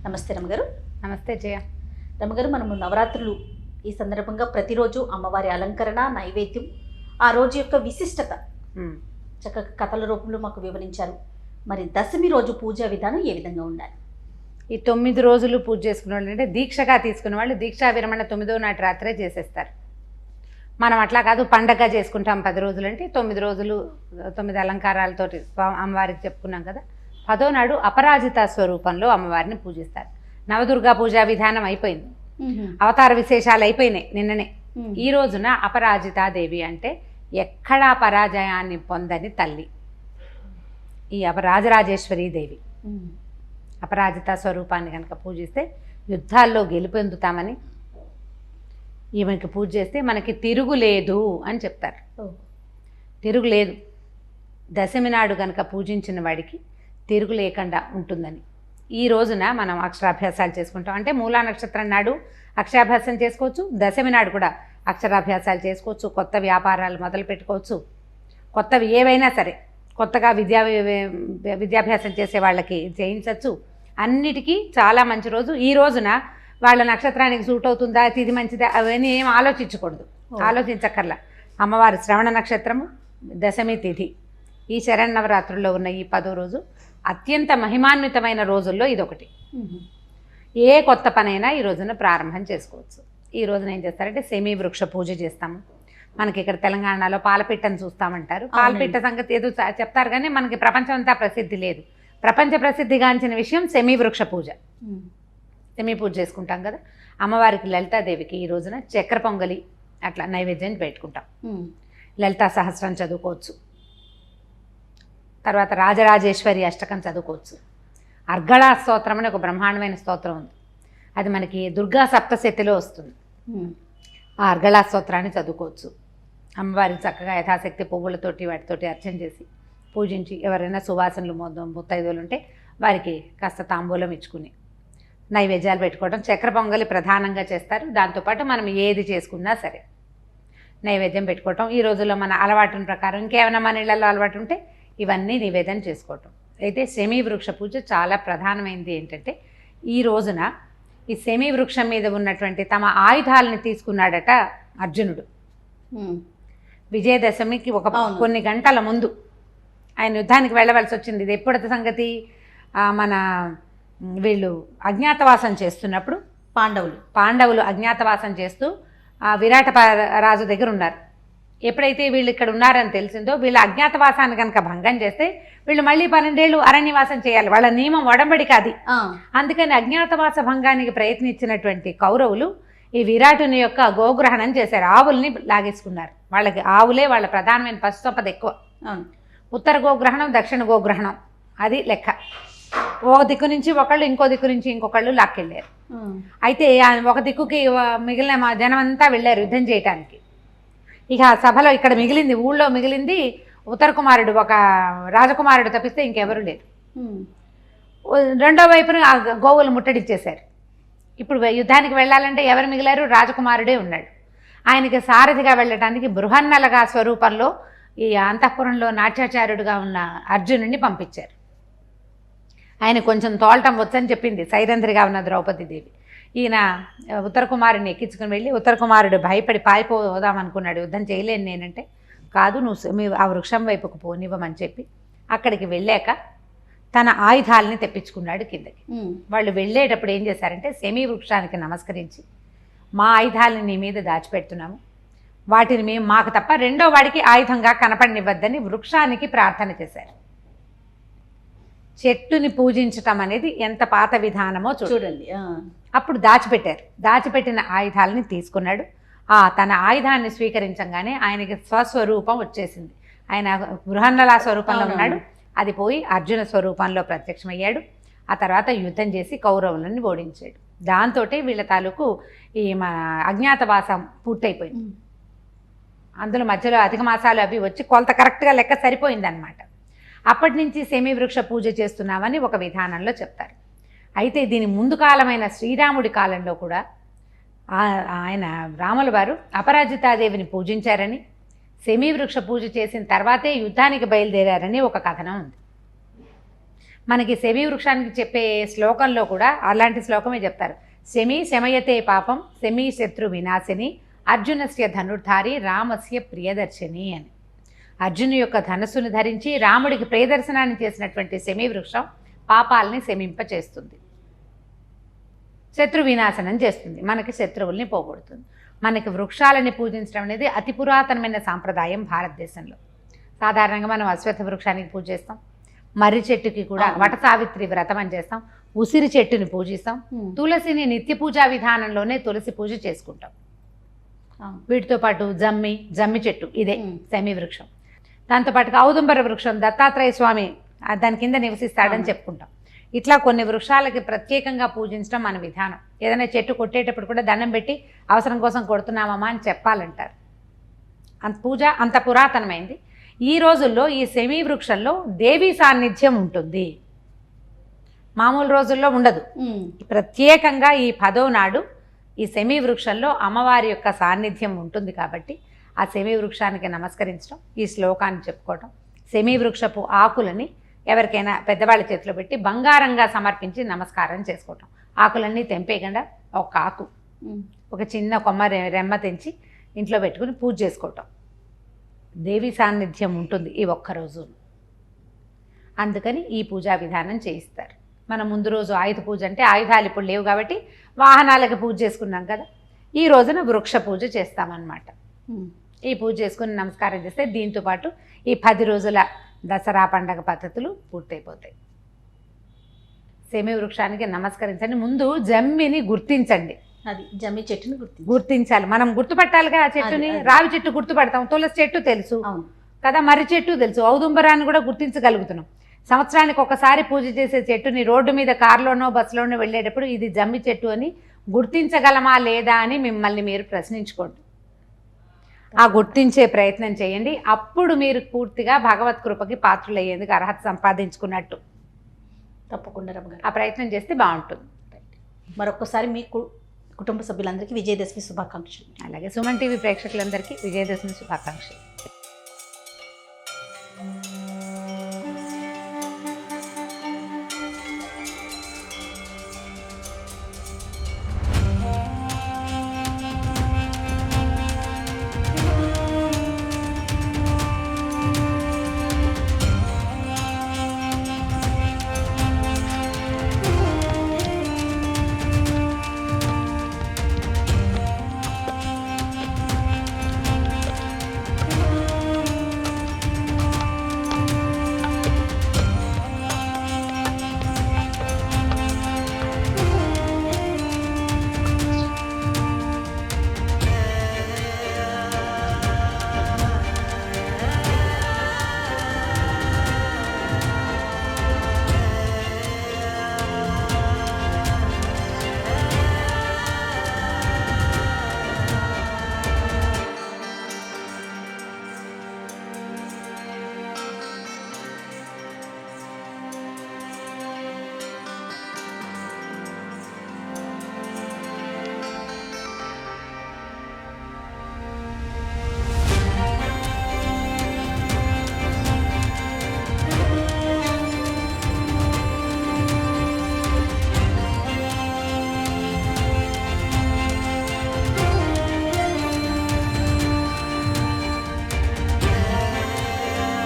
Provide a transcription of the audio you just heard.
నమస్తే రమగారు. నమస్తే జయ. రమగారు, మనము నవరాత్రులు ఈ సందర్భంగా ప్రతిరోజు అమ్మవారి అలంకరణ, నైవేద్యం, ఆ రోజు యొక్క విశిష్టత చక్కగా కథల రూపంలో మాకు వివరించారు. మరి దశమి రోజు పూజా విధానం ఏ విధంగా ఉండాలి? ఈ 9 రోజులు పూజ చేసుకునే వాళ్ళు అంటే దీక్షగా తీసుకునే వాళ్ళు దీక్షా విరమణ 9వ నాటి రాత్రే చేసేస్తారు. మనం అట్లా కాదు, పండగగా చేసుకుంటాం 10 రోజులు అంటే 9 రోజులు 9 అలంకారాలతోటి అమ్మవారికి చెప్పుకున్నాం కదా. 10వ నాడు అపరాజిత స్వరూపంలో అమ్మవారిని పూజిస్తారు. నవదుర్గా పూజా విధానం అయిపోయింది, అవతార విశేషాలు అయిపోయినాయి నిన్ననే. ఈ రోజున అపరాజితాదేవి అంటే ఎక్కడా పరాజయాన్ని పొందని తల్లి ఈ రాజరాజేశ్వరీ దేవి. అపరాజిత స్వరూపాన్ని కనుక పూజిస్తే యుద్ధాల్లో గెలుపొందుతామని, ఈమెకి పూజ చేస్తే మనకి తిరుగులేదు అని చెప్తారు. తిరుగులేదు, దశమి నాడు కనుక పూజించిన వాడికి తిరుగు లేకుండా ఉంటుందని. ఈ రోజున మనం అక్షరాభ్యాసాలు చేసుకుంటాం. అంటే మూలా నక్షత్రం నాడు అక్షరాభ్యాసం చేసుకోవచ్చు, దశమి నాడు కూడా అక్షరాభ్యాసాలు చేసుకోవచ్చు, కొత్త వ్యాపారాలు మొదలు పెట్టుకోవచ్చు, కొత్తవి ఏవైనా సరే కొత్తగా విద్యాభ్యాసం చేసే వాళ్ళకి చేయించవచ్చు. అన్నిటికీ చాలా మంచి రోజు. ఈ రోజున వాళ్ళ నక్షత్రానికి సూట్ అవుతుందా, తిది మంచిదా, అవన్నీ ఏం ఆలోచించకూడదు, ఆలోచించక్కర్లా. అమ్మవారి శ్రవణ నక్షత్రము, దశమి తిథి, ఈ శరన్నవరాత్రుల్లో ఉన్న ఈ 10వ రోజు అత్యంత మహిమాన్వితమైన రోజుల్లో ఇదొకటి. ఏ కొత్త పనైనా ఈ రోజున ప్రారంభం చేసుకోవచ్చు. ఈ రోజున ఏం చేస్తారంటే సెమీ వృక్ష పూజ చేస్తాము. మనకి ఇక్కడ తెలంగాణలో పాలపిట్టను చూస్తామంటారు. పాలపిట్ట సంగతి ఏదో చెప్తారు కానీ మనకి ప్రపంచం అంతా ప్రసిద్ధి లేదు. ప్రపంచ ప్రసిద్ధిగాంచిన విషయం సెమీ వృక్ష పూజ. సెమీ పూజ చేసుకుంటాం కదా. అమ్మవారికి లలితాదేవికి ఈ రోజున చక్కెర పొంగలి అట్లా నైవేద్యం పెట్టుకుంటాం. లలితా సహస్రం చదువుకోవచ్చు, తర్వాత రాజరాజేశ్వరి అష్టకం చదువుకోవచ్చు. అర్గళా స్తోత్రం అని ఒక బ్రహ్మాండమైన స్తోత్రం ఉంది, అది మనకి దుర్గా సప్తశతిలో వస్తుంది. ఆ అర్గళా స్తోత్రాన్ని చదువుకోవచ్చు. అమ్మవారికి చక్కగా యథాశక్తి పువ్వులతోటి వాటితోటి అర్చన చేసి పూజించి, ఎవరైనా సువాసనలు ముత్తైదువులు ఉంటే వారికి కాస్త తాంబూలం ఇచ్చుకుని నైవేద్యాలు పెట్టుకోవడం. చక్కెర పొంగలి ప్రధానంగా చేస్తారు. దాంతోపాటు మనం ఏది చేసుకున్నా సరే నైవేద్యం పెట్టుకోవటం. ఈ రోజుల్లో మన అలవాటుని ప్రకారం ఇంకేమైనా మన ఇళ్లలో అలవాటు ఉంటే ఇవన్నీ నివేదన చేసుకోవటం. అయితే సెమీ వృక్ష పూజ చాలా ప్రధానమైనది. ఏంటంటే ఈ రోజున ఈ సెమీ వృక్షం మీద ఉన్నటువంటి తమ ఆయుధాలను తీసుకున్నాడట అర్జునుడు. విజయదశమికి కొన్ని గంటల ముందు ఆయన యుద్ధానికి వెళ్ళవలసి వచ్చింది. ఇది ఎప్పుడైతే సంగతి, మన వీళ్ళు అజ్ఞాతవాసం చేస్తున్నప్పుడు పాండవులు అజ్ఞాతవాసం చేస్తూ విరాట రాజు దగ్గర ఉన్నారు. ఎప్పుడైతే వీళ్ళు ఇక్కడ ఉన్నారని తెలిసిందో, వీళ్ళ అజ్ఞాతవాసాన్ని కనుక భంగం చేస్తే వీళ్ళు మళ్ళీ 12 ఏళ్ళు అరణ్యవాసం చేయాలి. వాళ్ళ నియమం ఒడంబడిక అది. అందుకని అజ్ఞాతవాస భంగానికి ప్రయత్నించినటువంటి కౌరవులు ఈ విరాటుని యొక్క గోగ్రహణం చేశారు. ఆవుల్ని లాగేసుకున్నారు. వాళ్ళకి ఆవులే వాళ్ళ ప్రధానమైన పశు సంపద ఎక్కువ. ఉత్తర గోగ్రహణం, దక్షిణ గోగ్రహణం అది లెక్క. ఒక దిక్కు నుంచి ఒకళ్ళు, ఇంకో దిక్కు నుంచి ఇంకొకళ్ళు లాక్కెళ్ళారు. అయితే ఒక దిక్కుకి మిగిలిన మా జనం అంతా వెళ్ళారు యుద్ధం చేయటానికి. ఇక సభలో ఇక్కడ మిగిలింది, ఊళ్ళో మిగిలింది ఉత్తర కుమారుడు, ఒక రాజకుమారుడు తప్పిస్తే ఇంకెవరు లేరు. రెండో వైపున గోవులు ముట్టడిచ్చేశారు. ఇప్పుడు యుద్ధానికి వెళ్ళాలంటే ఎవరు మిగిలారు? రాజకుమారుడే ఉన్నాడు. ఆయనకి సారథిగా వెళ్ళటానికి బృహన్నలగా స్వరూపంలో ఈ అంతఃపురంలో నాట్యాచార్యుడిగా ఉన్న అర్జునుడిని పంపించారు. ఆయన కొంచెం తోలటం వచ్చని చెప్పింది సైరంధ్రిగా ఉన్న ద్రౌపదీదేవి. ఈయన ఉత్తర కుమారుడిని ఎక్కించుకుని వెళ్ళి, ఉత్తర కుమారుడు భయపడి పారిపోదాం అనుకున్నాడు. యుద్ధం చేయలేను నేనంటే, కాదు నువ్వు ఆ వృక్షం వైపుకు పోనివ్వమని చెప్పి అక్కడికి వెళ్ళాక తన ఆయుధాలని తెప్పించుకున్నాడు కిందకి. వాళ్ళు వెళ్ళేటప్పుడు ఏం చేశారంటే సెమీ వృక్షానికి నమస్కరించి, మా ఆయుధాలని నీ మీద దాచిపెడుతున్నాము, వాటిని మేము మాకు తప్ప రెండో వాడికి ఆయుధంగా కనపడనివ్వద్దని వృక్షానికి ప్రార్థన చేశారు. చెట్టుని పూజించటం అనేది ఎంత పాత విధానమో చూడండి. అప్పుడు దాచిపెట్టారు. దాచిపెట్టిన ఆయుధాలని తీసుకున్నాడు. తన ఆయుధాన్ని స్వీకరించగానే ఆయనకి స్వస్వరూపం వచ్చేసింది. ఆయన బృహన్నలా స్వరూపంలో ఉన్నాడు, అది పోయి అర్జున స్వరూపంలో ప్రత్యక్షమయ్యాడు. ఆ తర్వాత యుద్ధం చేసి కౌరవులను ఓడించాడు. దాంతో వీళ్ళ తాలూకు ఈ అజ్ఞాతవాసం పూర్తయిపోయింది. అందులో మధ్యలో అధిక మాసాలు అవి వచ్చి కొలత కరెక్ట్గా లెక్క సరిపోయిందనమాట. అప్పటి నుంచి సెమీ వృక్ష పూజ చేస్తున్నామని ఒక విధానంలో చెప్తారు. అయితే దీని ముందు కాలమైన శ్రీరాముడి కాలంలో కూడా ఆయన రాముల వారు అపరాజితాదేవిని పూజించారని, సెమీ వృక్ష పూజ చేసిన తర్వాతే యుద్ధానికి బయలుదేరారని ఒక కథనం ఉంది. మనకి శమీ వృక్షానికి చెప్పే శ్లోకంలో కూడా అలాంటి శ్లోకమే చెప్తారు. శమీ శమయతే పాపం శమీ శత్రు వినాశిని అర్జునస్య ధనుర్ధారి రామస్య ప్రియదర్శిని అని. అర్జును యొక్క ధనుస్సును ధరించి రాముడికి ప్రియదర్శనాన్ని చేసినటువంటి శమీ వృక్షం పాపాలని శమింపచేస్తుంది, శత్రు వినాశనం చేస్తుంది, మనకి శత్రువుల్ని పోగొడుతుంది. మనకి వృక్షాలని పూజించడం అనేది అతి పురాతనమైన సాంప్రదాయం భారతదేశంలో. సాధారణంగా మనం అశ్వత్థ వృక్షానికి పూజ చేస్తాం, మర్రి చెట్టుకి కూడా వట సావిత్రి వ్రతం అని చేస్తాం, ఉసిరి చెట్టుని పూజిస్తాం, తులసిని నిత్య పూజా విధానంలోనే తులసి పూజ చేసుకుంటాం. వీటితో పాటు జమ్మి చెట్టు ఇదే శమీ వృక్షం. దాంతోపాటుగా ఔదుంబర వృక్షం దత్తాత్రేయ స్వామి దాని కింద నివసిస్తాడని చెప్పుకుంటాం. ఇట్లా కొన్ని వృక్షాలకి ప్రత్యేకంగా పూజించడం మన విధానం. ఏదైనా చెట్టు కొట్టేటప్పుడు కూడా దండం పెట్టి అవసరం కోసం కొడుతున్నామమ్మా అని చెప్పాలంటారు. పూజ అంత పురాతనమైంది. ఈ రోజుల్లో ఈ శమీ వృక్షంలో దేవీ సాన్నిధ్యం ఉంటుంది, మామూలు రోజుల్లో ఉండదు. ప్రత్యేకంగా ఈ 10వ నాడు ఈ శమీ వృక్షంలో అమ్మవారి యొక్క సాన్నిధ్యం ఉంటుంది. కాబట్టి ఆ శమీ వృక్షానికి నమస్కరించడం, ఈ శ్లోకాన్ని చెప్పుకోవటం, శమీ వృక్షపు ఆకులని ఎవరికైనా పెద్దవాళ్ళ చేతిలో పెట్టి బంగారంగా సమర్పించి నమస్కారం చేసుకోవటం. ఆకులన్నీ తెంపేయకుండా ఒక ఆకు, ఒక చిన్న కొమ్మ రెమ్మ తెంచి ఇంట్లో పెట్టుకుని పూజ చేసుకోవటం. దేవి సాన్నిధ్యం ఉంటుంది ఈ ఒక్కరోజు. అందుకని ఈ పూజా విధానం చేయిస్తారు. మనం ముందు రోజు ఆయుధ పూజ అంటే ఆయుధాలు ఇప్పుడు లేవు కాబట్టి వాహనాలకి పూజ చేసుకున్నాం కదా, ఈ రోజున వృక్ష పూజ చేస్తామన్నమాట. ఈ పూజ చేసుకుని నమస్కారం చేస్తే దీంతోపాటు ఈ 10 రోజుల దసరా పండగ పద్ధతులు పూర్తయిపోతాయి. శమీ వృక్షానికి నమస్కరించండి. ముందు జమ్మిని గుర్తించండి, అది జమ్మి చెట్టుని గుర్తించాలి. మనం గుర్తుపట్టాలిగా ఆ చెట్టుని. రావి చెట్టు గుర్తుపడతాం, తులసి చెట్టు తెలుసు కదా, మర్రి చెట్టు తెలుసు, ఔదుంబరాన్ని కూడా గుర్తించగలుగుతున్నాం. సంవత్సరానికి ఒకసారి పూజ చేసే చెట్టుని రోడ్డు మీద కారులోనో బస్సులోనో వెళ్ళేటప్పుడు ఇది జమ్మి చెట్టు అని గుర్తించగలమా లేదా అని మిమ్మల్ని మీరు ప్రశ్నించుకోండి. ఆ గుర్తించే ప్రయత్నం చేయండి. అప్పుడు మీరు పూర్తిగా భగవత్ కృపకి పాత్రులయ్యేందుకు అర్హత సంపాదించుకున్నట్టు. తప్పకుండా రమ్మగారు ఆ ప్రయత్నం చేస్తే బాగుంటుంది. మరొకసారి మీ కుటుంబ సభ్యులందరికీ విజయదశమి శుభాకాంక్షలు. అలాగే సుమన్ టీవీ ప్రేక్షకులందరికీ విజయదశమి శుభాకాంక్షలు.